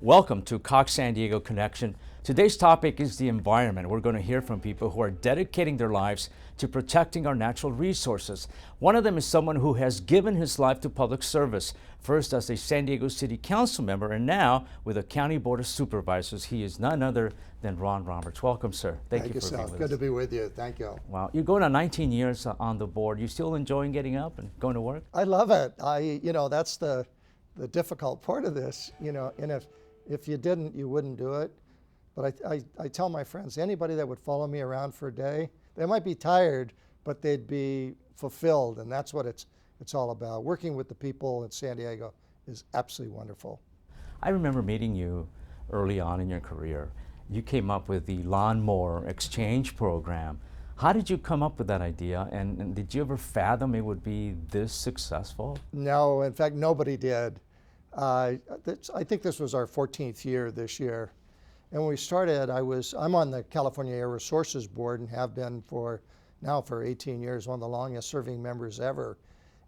Welcome to Cox San Diego Connection. Today's topic is the environment. We're going to hear from people who are dedicating their lives to protecting our natural resources. One of them is someone who has given his life to public service, first as a San Diego City Council member and now with the County Board of Supervisors. He is none other than Ron Roberts. Welcome, sir. Thank you for being with us. Good to be with you. Thank you. Wow, you're going on 19 years on the board. You still enjoying getting up and going to work? I love it. That's the difficult part of this, and if you didn't, you wouldn't do it. But I tell my friends, anybody that would follow me around for a day, they might be tired, but they'd be fulfilled, and that's what it's all about. Working with the people in San Diego is absolutely wonderful. I remember meeting you early on in your career. You came up with the lawnmower exchange program. How did you come up with that idea, and did you ever fathom it would be this successful? No, in fact, nobody did. I think this was our 14th year this year. And when we started, I'm on the California Air Resources Board and have been for 18 years, one of the longest serving members ever.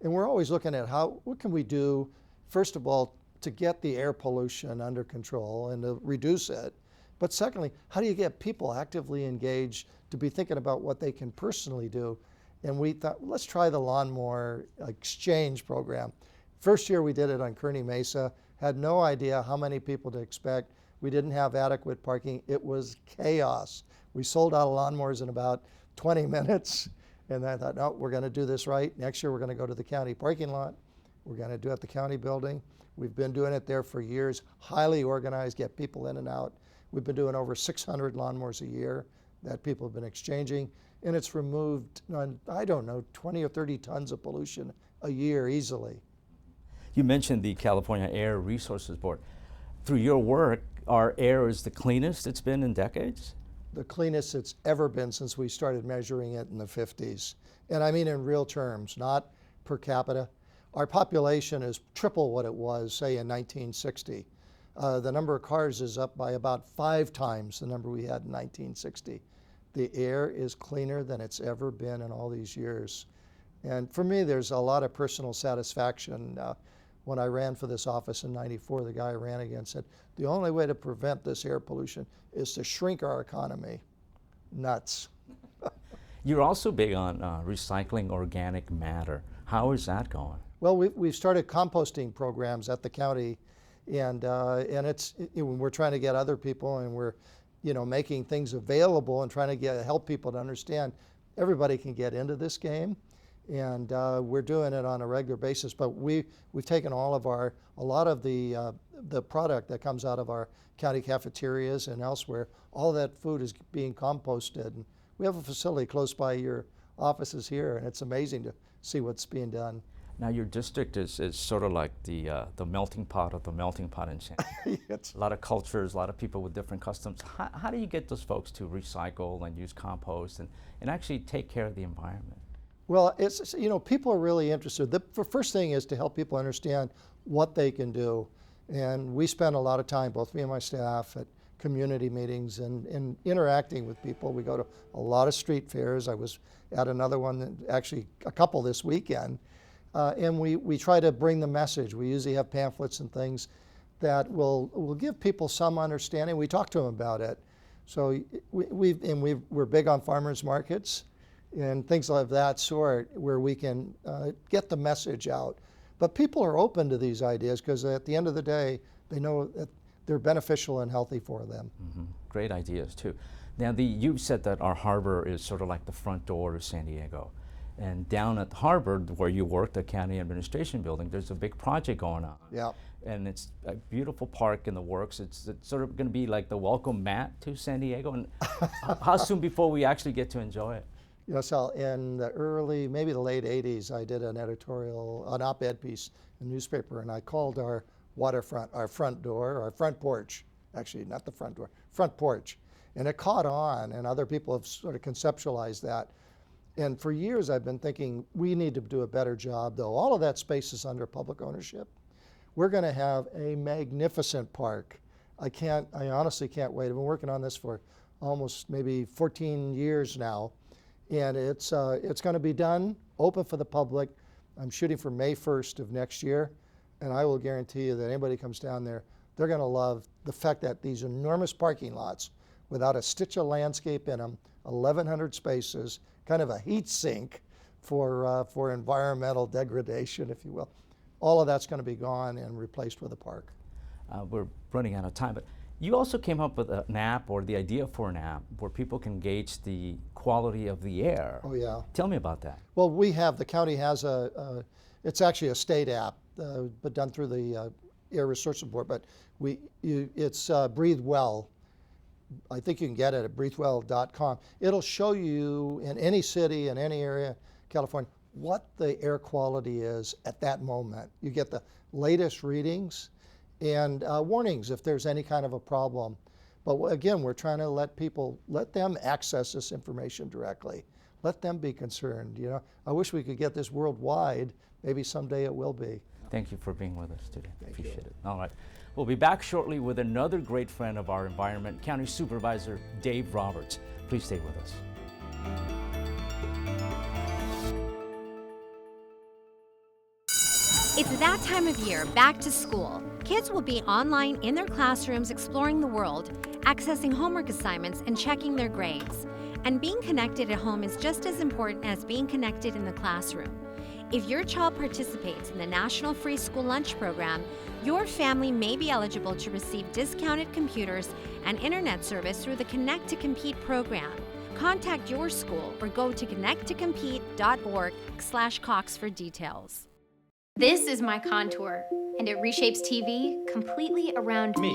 And we're always looking at what can we do, first of all, to get the air pollution under control and to reduce it. But secondly, how do you get people actively engaged to be thinking about what they can personally do? And we thought, let's try the lawnmower exchange program. First year we did it on Kearny Mesa, had no idea how many people to expect. We didn't have adequate parking. It was chaos. We sold out of lawnmowers in about 20 minutes. And I thought, no, we're going to do this right. Next year we're going to go to the county parking lot. We're going to do it at the county building. We've been doing it there for years, highly organized, get people in and out. We've been doing over 600 lawnmowers a year that people have been exchanging. And it's removed, I don't know, 20 or 30 tons of pollution a year easily. You mentioned the California Air Resources Board. Through your work, our air is the cleanest it's been in decades? The cleanest it's ever been since we started measuring it in the 50s. And I mean in real terms, not per capita. Our population is triple what it was, say, in 1960. The number of cars is up by about 5 times the number we had in 1960. The air is cleaner than it's ever been in all these years. And for me, there's a lot of personal satisfaction. When I ran for this office in '94, the guy I ran against said, the only way to prevent this air pollution is to shrink our economy. Nuts. You're also big on recycling organic matter. How is that going? Well, we've started composting programs at the county, and we're trying to get other people, and we're making things available and trying to help people to understand everybody can get into this game. And we're doing it on a regular basis, but we've taken a lot of the product that comes out of our county cafeterias and elsewhere. All that food is being composted. And we have a facility close by your offices here, and it's amazing to see what's being done. Now your district is sort of like the melting pot of the melting pot in San Diego. A lot of cultures, a lot of people with different customs. How do you get those folks to recycle and use compost and actually take care of the environment? Well, people are really interested. The first thing is to help people understand what they can do. And we spend a lot of time, both me and my staff, at community meetings and interacting with people. We go to a lot of street fairs. I was at another one, actually a couple this weekend. And we try to bring the message. We usually have pamphlets and things that will give people some understanding. We talk to them about it. So we're big on farmers markets and things of that sort where we can get the message out. But people are open to these ideas because at the end of the day, they know that they're beneficial and healthy for them. Mm-hmm. Great ideas too. Now you said that our harbor is sort of like the front door to San Diego. And down at Harvard, where you work, the county administration building, there's a big project going on. Yeah. And it's a beautiful park in the works. It's sort of going to be like the welcome mat to San Diego. And how soon before we actually get to enjoy it? Sal, in the maybe the late 80s, I did an op-ed piece in the newspaper, and I called our waterfront, our front porch, actually not the front door, front porch. And it caught on, and other people have sort of conceptualized that. And for years I've been thinking we need to do a better job, though. All of that space is under public ownership. We're going to have a magnificent park. I honestly can't wait. I've been working on this for almost maybe 14 years now. And it's going to be done, open for the public. I'm shooting for May 1st of next year, and I will guarantee you that anybody comes down there, they're going to love the fact that these enormous parking lots without a stitch of landscape in them, 1,100 spaces, kind of a heat sink for environmental degradation, if you will. All of that's going to be gone and replaced with a park. We're running out of time, but you also came up with an app, or the idea for an app where people can gauge the quality of the air. Oh yeah. Tell me about that. Well, the county has it's actually a state app, but done through the Air Resources Board, but it's Breathe Well. I think you can get it at breathewell.com. It'll show you in any city, in any area, California, what the air quality is at that moment. You get the latest readings and warnings if there's any kind of a problem. But again, we're trying to let them access this information directly. Let them be concerned. You know, I wish we could get this worldwide. Maybe someday it will be. Thank you for being with us today. Thank Appreciate you. it. All right. We'll be back shortly with another great friend of our environment, County Supervisor Dave Roberts. Please stay with us. It's that time of year, back to school. Kids will be online in their classrooms exploring the world, accessing homework assignments, and checking their grades. And being connected at home is just as important as being connected in the classroom. If your child participates in the National Free School Lunch Program, your family may be eligible to receive discounted computers and internet service through the Connect to Compete program. Contact your school or go to connecttocomplete.org/Cox for details. This is my contour, and it reshapes TV completely around me.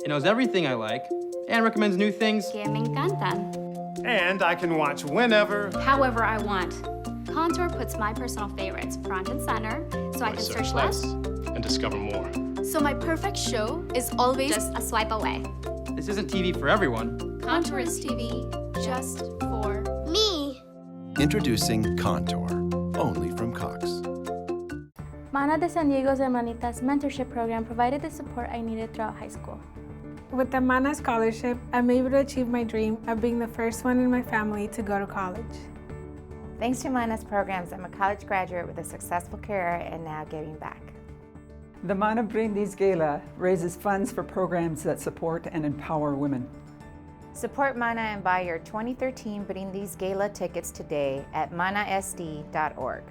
It knows everything I like and recommends new things. Que me encantan. And I can watch whenever, However I want. Contour puts my personal favorites front and center, so I can search less and discover more. So my perfect show is always just a swipe away. This isn't TV for everyone. Contour is TV just for me. Introducing Contour, only from Cox. Mana de San Diego's Hermanitas mentorship program provided the support I needed throughout high school. With the Mana Scholarship, I'm able to achieve my dream of being the first one in my family to go to college. Thanks to Mana's programs, I'm a college graduate with a successful career and now giving back. The Mana Brindis Gala raises funds for programs that support and empower women. Support Mana and buy your 2013 Brindis Gala tickets today at manasd.org.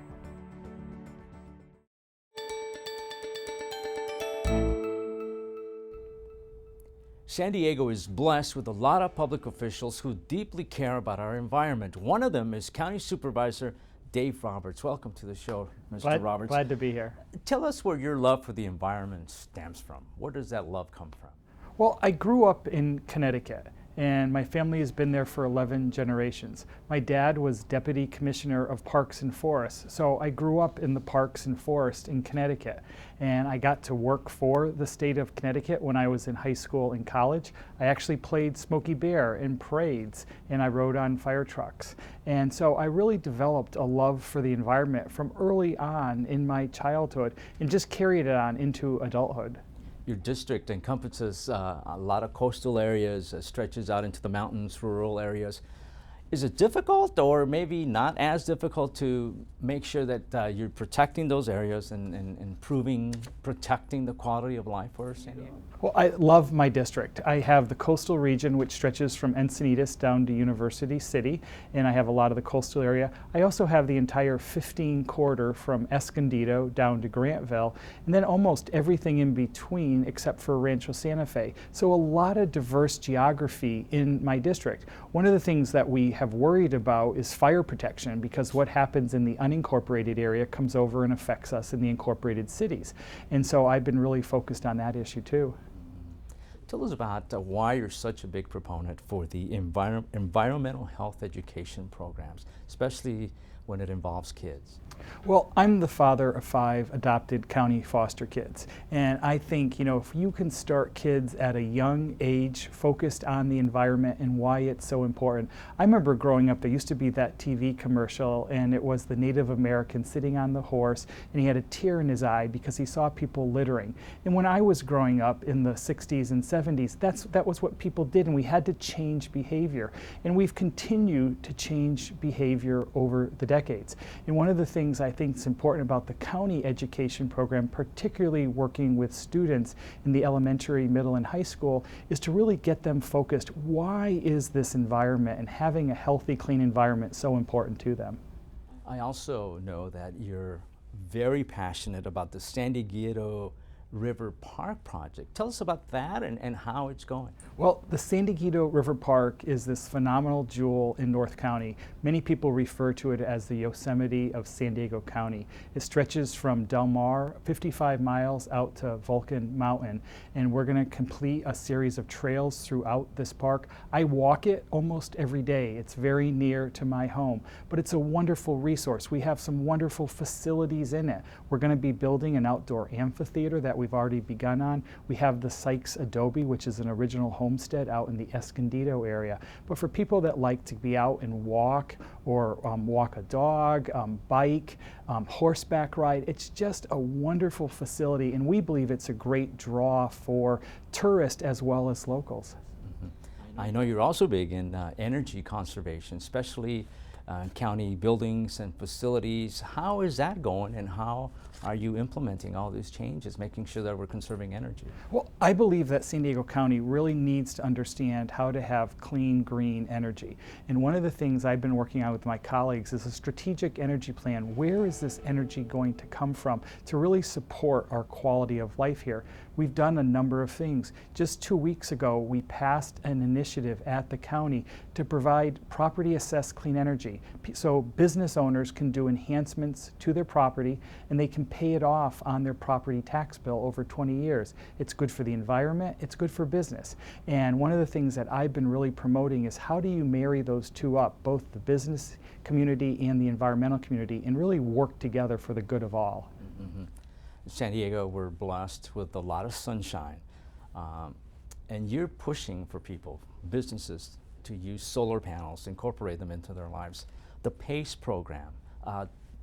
San Diego is blessed with a lot of public officials who deeply care about our environment. One of them is County Supervisor Dave Roberts. Welcome to the show, Mr. Roberts. Glad to be here. Tell us where your love for the environment stems from. Where does that love come from? Well, I grew up in Connecticut, and my family has been there for 11 generations. My dad was Deputy Commissioner of Parks and Forests, so I grew up in the parks and forest in Connecticut. And I got to work for the state of Connecticut when I was in high school and college. I actually played Smokey Bear in parades, and I rode on fire trucks. And so I really developed a love for the environment from early on in my childhood and just carried it on into adulthood. Your district encompasses a lot of coastal areas, stretches out into the mountains, rural areas. Is it difficult, or maybe not as difficult, to make sure that you're protecting those areas and protecting the quality of life for San Diego? Well, I love my district. I have the coastal region, which stretches from Encinitas down to University City, and I have a lot of the coastal area. I also have the entire 15 corridor from Escondido down to Grantville, and then almost everything in between except for Rancho Santa Fe. So a lot of diverse geography in my district. One of the things that we have worried about is fire protection, because what happens in the unincorporated area comes over and affects us in the incorporated cities. And so I've been really focused on that issue too. Tell us about why you're such a big proponent for the environmental health education programs, especially when it involves kids. Well, I'm the father of 5 adopted county foster kids, and I think, you know, if you can start kids at a young age focused on the environment and why it's so important. I remember growing up, there used to be that TV commercial, and it was the Native American sitting on the horse, and he had a tear in his eye because he saw people littering. And when I was growing up in the 60s and 70s, that was what people did, and we had to change behavior. And we've continued to change behavior over the decades. And one of the things I think is important about the county education program, particularly working with students in the elementary, middle, and high school, is to really get them focused. Why is this environment and having a healthy, clean environment so important to them? I also know that you're very passionate about the San Diego River Park project. Tell us about that and how it's going. Well, the San Diego River Park is this phenomenal jewel in North County. Many people refer to it as the Yosemite of San Diego County. It stretches from Del Mar 55 miles out to Vulcan Mountain, and we're going to complete a series of trails throughout this park. I walk it almost every day. It's very near to my home, but it's a wonderful resource. We have some wonderful facilities in it. We're going to be building an outdoor amphitheater that we've already begun on. We have the Sykes Adobe, which is an original homestead out in the Escondido area. But for people that like to be out and walk, or walk a dog, bike, horseback ride, it's just a wonderful facility, and we believe it's a great draw for tourists as well as locals. I know you're also big in energy conservation, especially county buildings and facilities. How is that going, and how are you implementing all these changes, making sure that we're conserving energy? Well, I believe that San Diego County really needs to understand how to have clean, green energy. And one of the things I've been working on with my colleagues is a strategic energy plan. Where is this energy going to come from to really support our quality of life here? We've done a number of things. Just 2 weeks ago, we passed an initiative at the county to provide property assessed clean energy. So business owners can do enhancements to their property, and they can pay it off on their property tax bill over 20 years. It's good for the environment, it's good for business. And one of the things that I've been really promoting is how do you marry those two up, both the business community and the environmental community, and really work together for the good of all. Mm-hmm. San Diego, we're blessed with a lot of sunshine, and you're pushing for people, businesses, to use solar panels, incorporate them into their lives. The PACE program,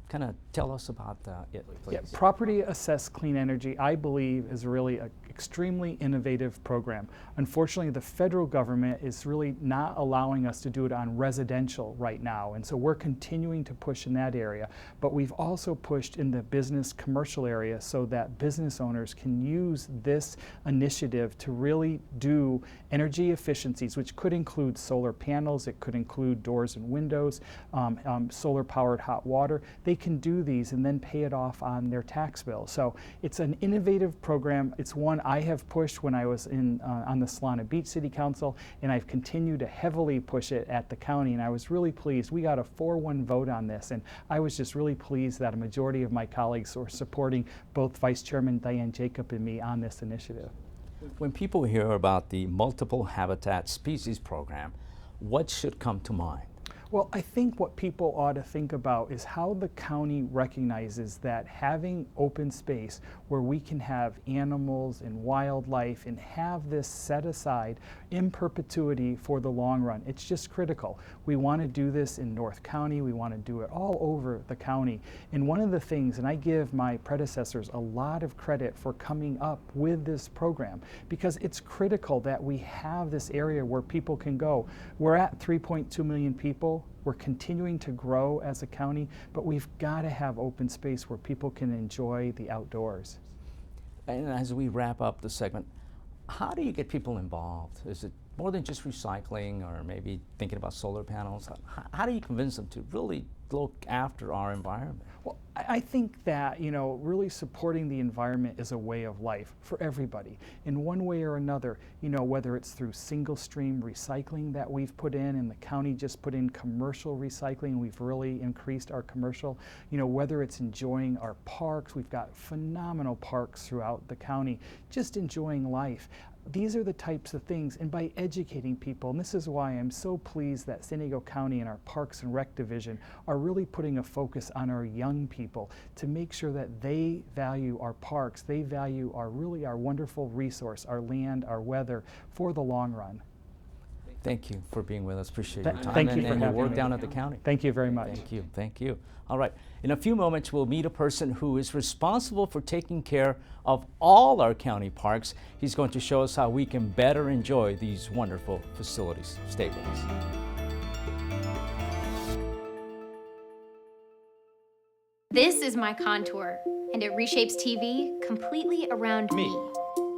kind of tell us about it, please. Yeah, property assessed clean energy, I believe, is really an extremely innovative program. Unfortunately, the federal government is really not allowing us to do it on residential right now, and so we're continuing to push in that area. But we've also pushed in the business commercial area so that business owners can use this initiative to really do energy efficiencies, which could include solar panels, it could include doors and windows, solar powered hot water. They can do these and then pay it off on their tax bill. So it's an innovative program. It's one I have pushed when I was on the Solana Beach City Council, and I've continued to heavily push it at the county, and I was really pleased. We got a 4-1 vote on this, and I was just really pleased that a majority of my colleagues were supporting both Vice Chairman Diane Jacob and me on this initiative. When people hear about the Multiple Habitat Species Program, what should come to mind? Well, I think what people ought to think about is how the county recognizes that having open space where we can have animals and wildlife and have this set aside in perpetuity for the long run. It's just critical. We want to do this in North County. We want to do it all over the county. And one of the things, and I give my predecessors a lot of credit for coming up with this program, because it's critical that we have this area where people can go. We're at 3.2 million people. We're continuing to grow as a county, but we've got to have open space where people can enjoy the outdoors. And as we wrap up the segment, how do you get people involved? Is it more than just recycling or maybe thinking about solar panels? How do you convince them to really look after our environment? Well, I think that, you know, really supporting the environment is a way of life for everybody in one way or another, you know, whether it's through single stream recycling that we've put in, and the county just put in commercial recycling. We've really increased our commercial, you know, whether it's enjoying our parks. We've got phenomenal parks throughout the county, just enjoying life. These are the types of things, and by educating people, and this is why I'm so pleased that San Diego County and our Parks and Rec Division are really putting a focus on our young people to make sure that they value our parks, they value our wonderful resource, our land, our weather, for the long run. Thank you for being with us. Appreciate your time. Thank you for and your having work me. down at the county. Thank you very much. Thank you. Thank you. All right. In a few moments, we'll meet a person who is responsible for taking care of all our county parks. He's going to show us how we can better enjoy these wonderful facilities. Stay with us. This is my contour, and it reshapes TV completely around me.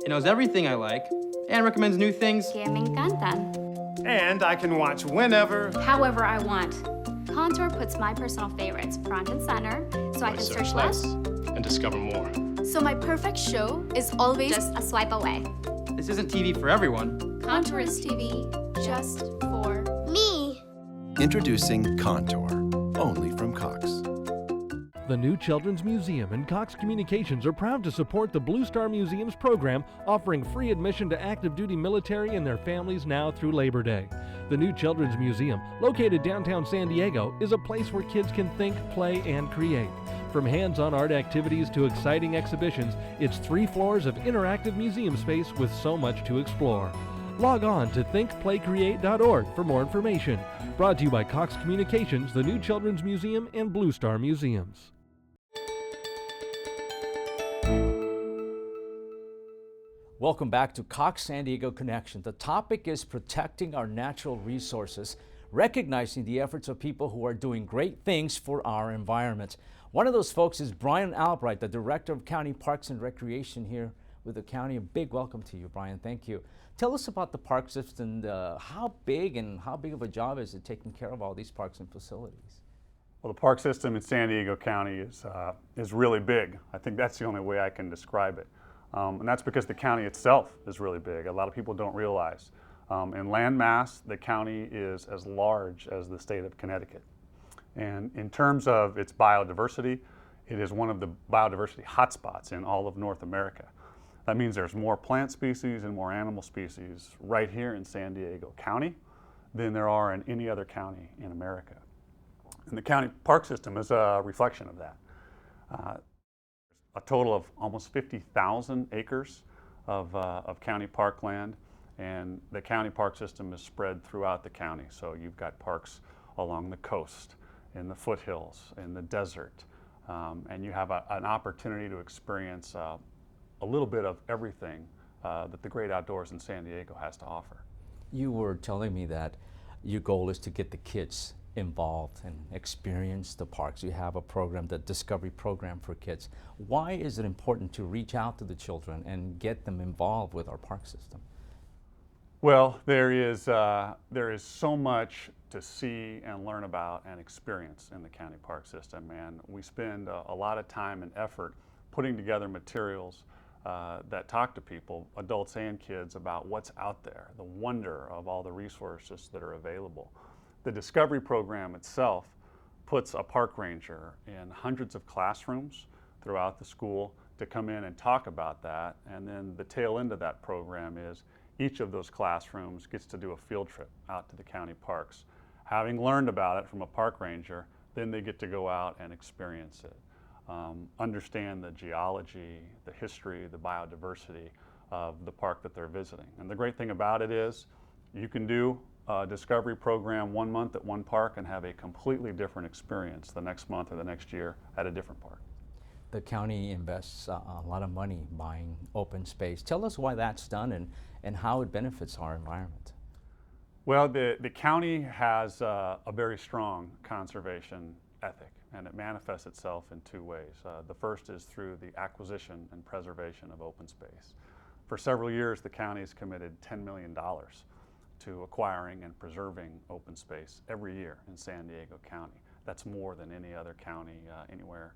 It knows everything I like and recommends new things. Que me encantan. And I can watch whenever, However I want. Contour puts my personal favorites front and center, so I can search less and discover more. So my perfect show is always just a swipe away. This isn't TV for everyone. Contour is TV just for me. Introducing Contour, only from Cox. The new Children's Museum and Cox Communications are proud to support the Blue Star Museum's program, offering free admission to active duty military and their families now through Labor Day. The new Children's Museum, located downtown San Diego, is a place where kids can think, play, and create. From hands-on art activities to exciting exhibitions, it's 3 floors of interactive museum space with so much to explore. Log on to thinkplaycreate.org for more information. Brought to you by Cox Communications, the new Children's Museum, and Blue Star Museums. Welcome back to Cox San Diego Connection. The topic is protecting our natural resources, recognizing the efforts of people who are doing great things for our environment. One of those folks is Brian Albright, the Director of County Parks and Recreation here with the county. A big welcome to you, Brian. Thank you. Tell us about the park system. How big of a job is it taking care of all these parks and facilities? Well, the park system in San Diego County is really big. I think that's the only way I can describe it. And that's because the county itself is really big. A lot of people don't realize. In land mass, the county is as large as the state of Connecticut. And in terms of its biodiversity, it is one of the biodiversity hotspots in all of North America. That means there's more plant species and more animal species right here in San Diego County than there are in any other county in America. And the county park system is a reflection of that. A total of almost 50,000 acres of county parkland, and the county park system is spread throughout the county. So you've got parks along the coast, in the foothills, in the desert, and you have an opportunity to experience a little bit of everything that the great outdoors in San Diego has to offer. You were telling me that your goal is to get the kids involved and experience the parks. You have a program, the Discovery Program for kids. Why is it important to reach out to the children and get them involved with our park system? Well, there is so much to see and learn about and experience in the county park system, and we spend a lot of time and effort putting together materials that talk to people, adults and kids, about what's out there, the wonder of all the resources that are available. The Discovery Program itself puts a park ranger in hundreds of classrooms throughout the school to come in and talk about that, and then the tail end of that program is each of those classrooms gets to do a field trip out to the county parks. Having learned about it from a park ranger, then they get to go out and experience it. Understand the geology, the history, the biodiversity of the park that they're visiting. And the great thing about it is you can do a Discovery Program 1 month at one park and have a completely different experience the next month or the next year at a different park. The county invests a lot of money buying open space. Tell us why that's done and how it benefits our environment. Well, the county has a very strong conservation ethic, and it manifests itself in 2 ways. The first is through the acquisition and preservation of open space. For several years, the county has committed $10 million to acquiring and preserving open space every year in San Diego County. That's more than any other county anywhere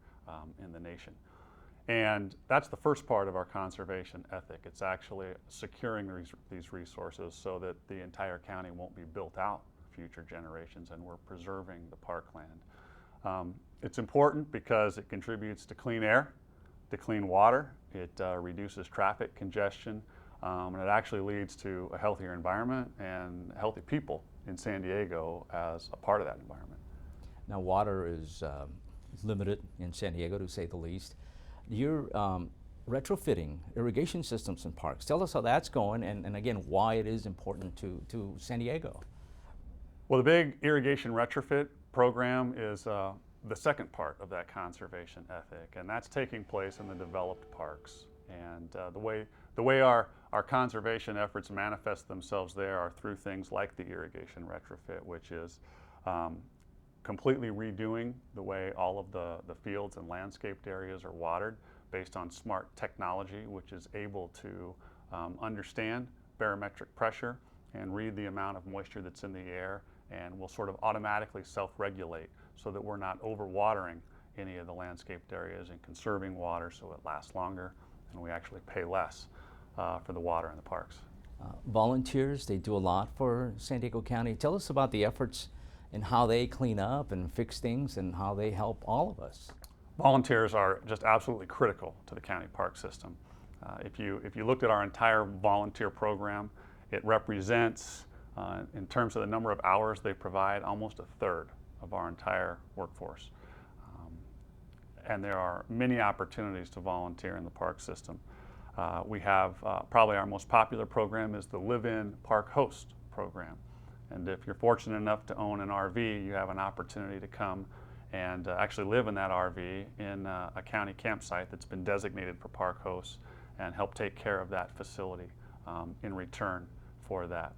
in the nation. And that's the first part of our conservation ethic. It's actually securing these resources so that the entire county won't be built out for future generations, and we're preserving the parkland. It's important because it contributes to clean air, to clean water. It reduces traffic congestion, and it actually leads to a healthier environment and healthy people in San Diego as a part of that environment. Now, water is limited in San Diego, to say the least. You're retrofitting irrigation systems in parks. Tell us how that's going, and again, why it is important to San Diego. Well, the big irrigation retrofit program is the second part of that conservation ethic, and that's taking place in the developed parks. And the way our conservation efforts manifest themselves there are through things like the irrigation retrofit, which is completely redoing the way all of the fields and landscaped areas are watered based on smart technology, which is able to understand barometric pressure and read the amount of moisture that's in the air, and will sort of automatically self-regulate so that we're not overwatering any of the landscaped areas and conserving water so it lasts longer and we actually pay less for the water in the parks. Volunteers, they do a lot for San Diego County. Tell us about the efforts and how they clean up and fix things and how they help all of us. Volunteers are just absolutely critical to the county park system. If you looked at our entire volunteer program, it represents, in terms of the number of hours they provide, almost a third of our entire workforce. And there are many opportunities to volunteer in the park system. We have probably our most popular program is the Live-In Park Host program. And if you're fortunate enough to own an RV, you have an opportunity to come and actually live in that RV in a county campsite that's been designated for park hosts and help take care of that facility in return for that.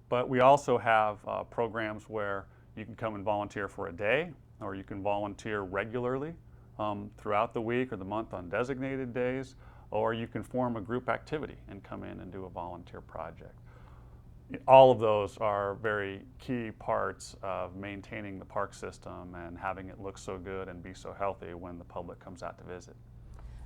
But we also have programs where you can come and volunteer for a day, or you can volunteer regularly throughout the week or the month on designated days, or you can form a group activity and come in and do a volunteer project. All of those are very key parts of maintaining the park system and having it look so good and be so healthy when the public comes out to visit.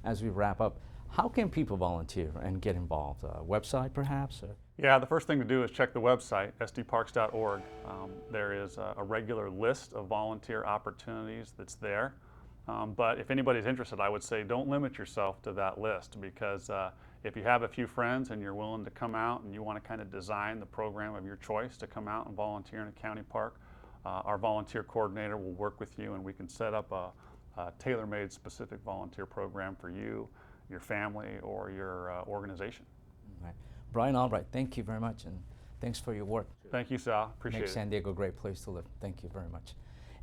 As we wrap up, how can people volunteer and get involved? A website perhaps? Or? Yeah, the first thing to do is check the website, sdparks.org. There is a regular list of volunteer opportunities that's there. But if anybody's interested, I would say don't limit yourself to that list, because if you have a few friends and you're willing to come out and you want to kind of design the program of your choice to come out and volunteer in a county park, our volunteer coordinator will work with you and we can set up a tailor-made specific volunteer program for you, your family, or your organization. Right. Brian Albright, thank you very much, and thanks for your work. Thank you, Sal. Appreciate it. Make San Diego a great place to live. Thank you very much.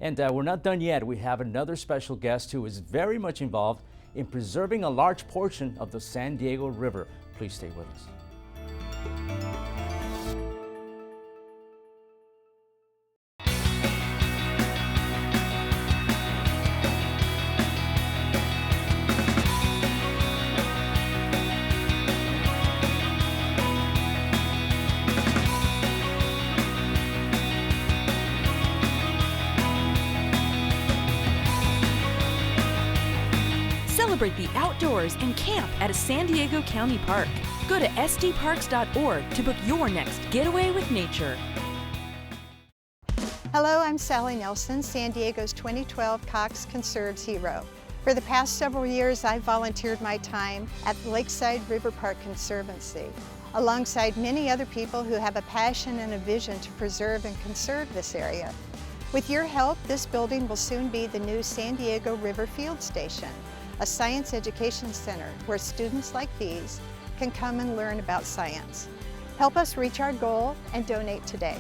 And we're not done yet. We have another special guest who is very much involved in preserving a large portion of the San Diego River. Please stay with us. Celebrate the outdoors and camp at a San Diego County park. Go to sdparks.org to book your next getaway with nature. Hello, I'm Sally Nelson, San Diego's 2012 Cox Conserves Hero. For the past several years, I've volunteered my time at the Lakeside River Park Conservancy, alongside many other people who have a passion and a vision to preserve and conserve this area. With your help, this building will soon be the new San Diego River Field Station, a science education center where students like these can come and learn about science. Help us reach our goal and donate today.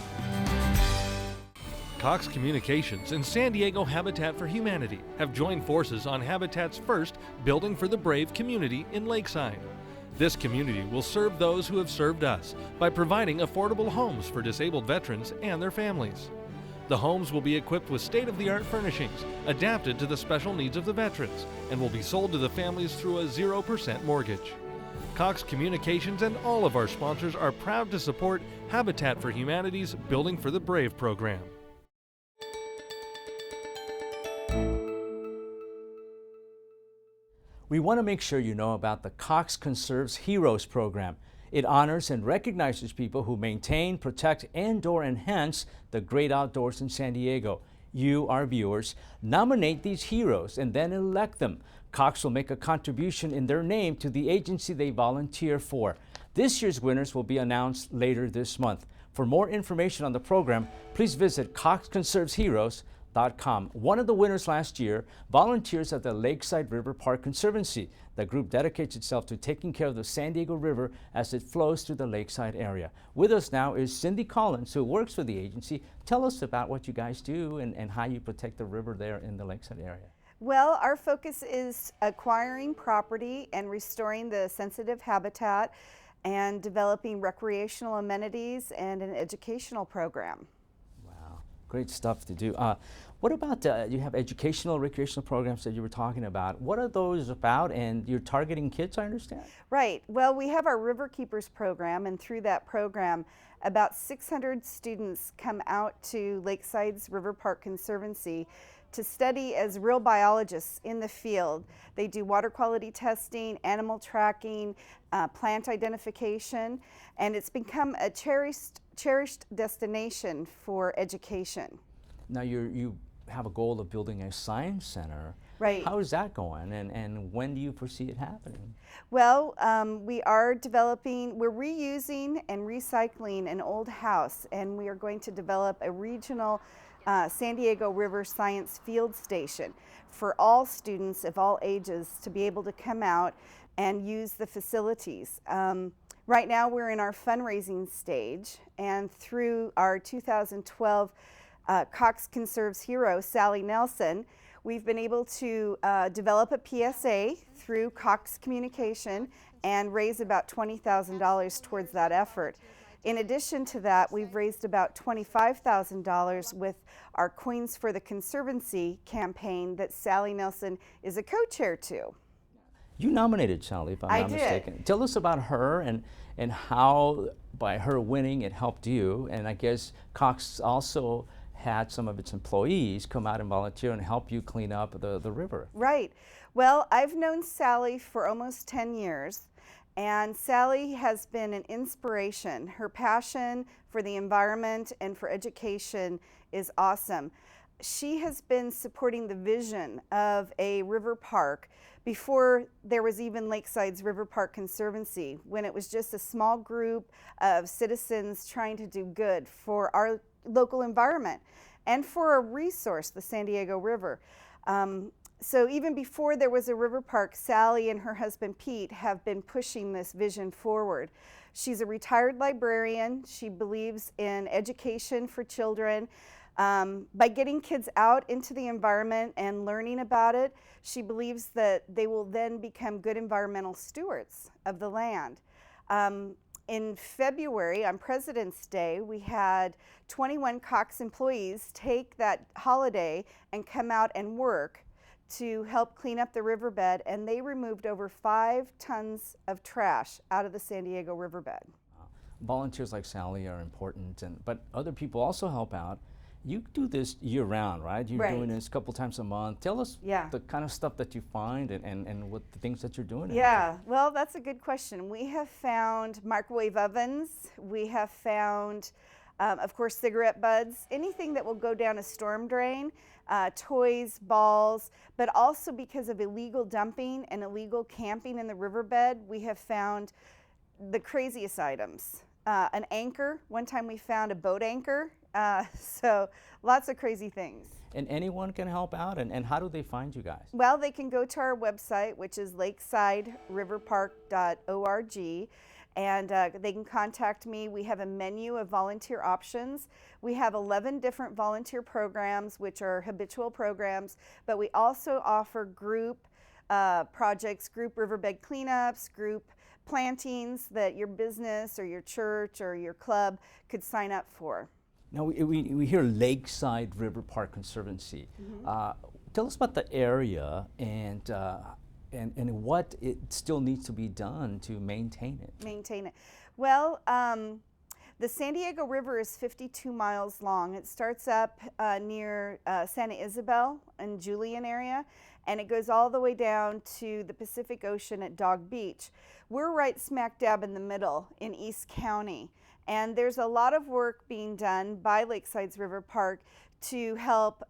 Cox Communications and San Diego Habitat for Humanity have joined forces on Habitat's first Building for the Brave community in Lakeside. This community will serve those who have served us by providing affordable homes for disabled veterans and their families. The homes will be equipped with state-of-the-art furnishings adapted to the special needs of the veterans and will be sold to the families through a 0% mortgage. Cox Communications and all of our sponsors are proud to support Habitat for Humanity's Building for the Brave program. We want to make sure you know about the Cox Conserves Heroes program. It honors and recognizes people who maintain, protect, and/or enhance the great outdoors in San Diego. You, our viewers, nominate these heroes and then elect them. Cox will make a contribution in their name to the agency they volunteer for. This year's winners will be announced later this month. For more information on the program, please visit coxconservesheroes.com. One of the winners last year volunteers at the Lakeside River Park Conservancy. The group dedicates itself to taking care of the San Diego River as it flows through the Lakeside area. With us now is Cindy Collins, who works for the agency. Tell us about what you guys do and how you protect the river there in the Lakeside area. Well, our focus is acquiring property and restoring the sensitive habitat and developing recreational amenities and an educational program. Great stuff to do. What about, you have educational, recreational programs that you were talking about. What are those about? And you're targeting kids, I understand? Right. Well, we have our River Keepers program, and through that program, about 600 students come out to Lakeside's River Park Conservancy to study as real biologists in the field. They do water quality testing, animal tracking, plant identification, and it's become a cherished destination for education. Now you have a goal of building a science center. Right. How is that going, and when do you foresee it happening? Well, we are we're reusing and recycling an old house, and we are going to develop a regional San Diego River Science Field Station for all students of all ages to be able to come out and use the facilities. Right now we're in our fundraising stage, and through our 2012 Cox Conserves hero, Sally Nelson, we've been able to develop a PSA through Cox Communication and raise about $20,000 towards that effort. In addition to that, we've raised about $25,000 with our Queens for the Conservancy campaign that Sally Nelson is a co-chair to. You nominated Sally, if I'm not mistaken. Tell us about her and how, by her winning, it helped you. And I guess Cox also had some of its employees come out and volunteer and help you clean up the river. Right. Well, I've known Sally for almost 10 years. And Sally has been an inspiration. Her passion for the environment and for education is awesome. She has been supporting the vision of a river park before there was even Lakeside's River Park Conservancy, when it was just a small group of citizens trying to do good for our local environment and for a resource, the San Diego River. So even before there was a river park, Sally and her husband Pete have been pushing this vision forward. She's a retired librarian. She believes in education for children. By getting kids out into the environment and learning about it, she believes that they will then become good environmental stewards of the land. In February, on President's Day, we had 21 Cox employees take that holiday and come out and work to help clean up the riverbed, and they removed over 5 tons of trash out of the San Diego riverbed. Volunteers like Sally are important, but other people also help out. You do this year-round, right? You're doing this a couple times a month. Tell us the kind of stuff that you find and what the things that you're doing. Yeah, well, that's a good question. We have found microwave ovens. We have found, of course, cigarette butts, anything that will go down a storm drain, toys, balls, but also because of illegal dumping and illegal camping in the riverbed, we have found the craziest items. An anchor. One time we found a boat anchor. So lots of crazy things. And anyone can help out, and how do they find you guys? Well, they can go to our website, which is lakeside.riverpark.org, and they can contact me. We have a menu of volunteer options. We have 11 different volunteer programs, which are habitual programs, but we also offer group projects, group riverbed cleanups, group plantings that your business or your church or your club could sign up for. Now we hear Lakeside River Park Conservancy. Tell us about the area and what it still needs to be done to maintain it. Maintain it. Well, the San Diego River is 52 miles long. It starts up near Santa Isabel and Julian area, and it goes all the way down to the Pacific Ocean at Dog Beach. We're right smack dab in the middle in East County, and there's a lot of work being done by Lakeside's River Park to help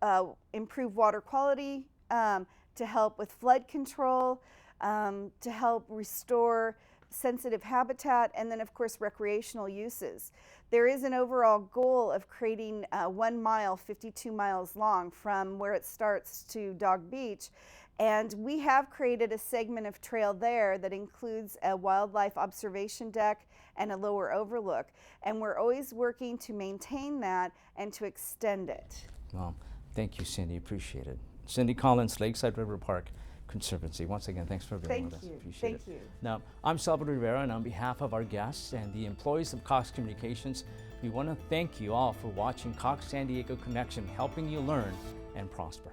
improve water quality, to help with flood control, to help restore sensitive habitat, and then of course recreational uses. There is an overall goal of creating 1 mile, 52 miles long from where it starts to Dog Beach, and we have created a segment of trail there that includes a wildlife observation deck and a lower overlook, and we're always working to maintain that and to extend it. Well, thank you, Cindy, appreciate it. Cindy Collins, Lakeside River Park Conservancy. Once again, thanks for being with us. Appreciate it. Thank you. Now, I'm Salvador Rivera, and on behalf of our guests and the employees of Cox Communications, we want to thank you all for watching Cox San Diego Connection, helping you learn and prosper.